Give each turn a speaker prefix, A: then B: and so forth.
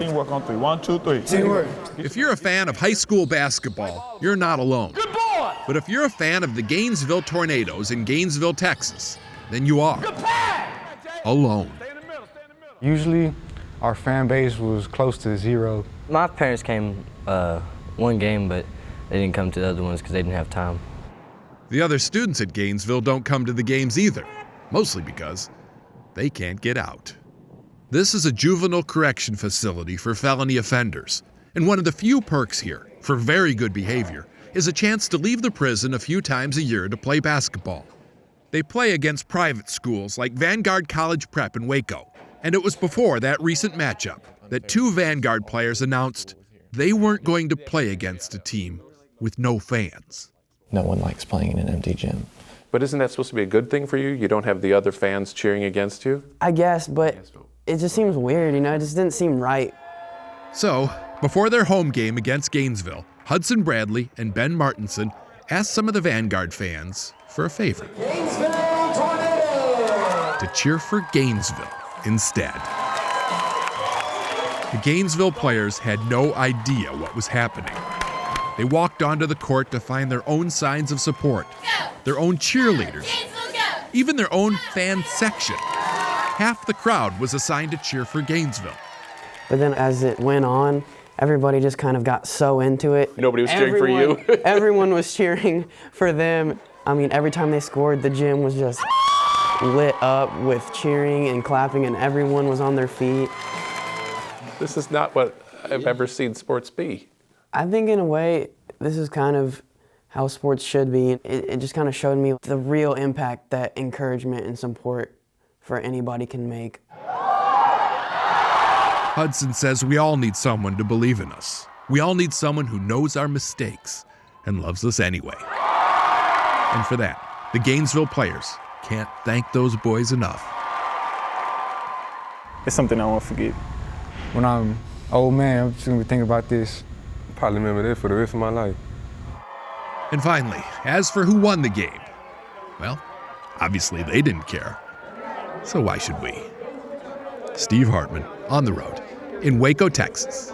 A: Teamwork on three. 1, 2, 3.
B: Teamwork.
C: If you're a fan of high school basketball, you're not alone.
A: Good boy!
C: But if you're a fan of the Gainesville Tornadoes in Gainesville, Texas, then you are alone.
B: Usually, our fan base was close to zero.
D: My parents came one game, but they didn't come to the other ones because they didn't have time.
C: The other students at Gainesville don't come to the games either, mostly because they can't get out. This is a juvenile correction facility for felony offenders, and one of the few perks here, for very good behavior, is a chance to leave the prison a few times a year to play basketball. They play against private schools like Vanguard College Prep in Waco, and it was before that recent matchup that two Vanguard players announced they weren't going to play against a team with no fans.
E: No one likes playing in an empty gym.
F: But isn't that supposed to be a good thing for you? You don't have the other fans cheering against you?
G: I guess, but it just seems weird, you know? It just didn't seem right.
C: So, before their home game against Gainesville, Hudson Bradley and Ben Martinson asked some of the Vanguard fans for a favor. To cheer for Gainesville instead. The Gainesville players had no idea what was happening. They walked onto the court to find their own signs of support, their own cheerleaders, even their own fan section. Half the crowd was assigned to cheer for Gainesville.
G: But then as it went on, everybody just kind of got so into it.
F: Nobody was cheering for you?
G: Everyone was cheering for them. I mean, every time they scored, the gym was just lit up with cheering and clapping, and everyone was on their feet.
F: This is not what I've ever seen sports be.
G: I think in a way, this is kind of how sports should be. It just kind of showed me the real impact that encouragement and support for anybody can make.
C: Hudson says we all need someone to believe in us. We all need someone who knows our mistakes and loves us anyway. And for that, the Gainesville players can't thank those boys enough.
A: It's something I won't forget.
B: When I'm old man, I'm just gonna be thinking about this.
H: Probably remember this for the rest of my life.
C: And finally, as for who won the game, well, obviously they didn't care. So why should we? Steve Hartman, on the road, in Waco, Texas.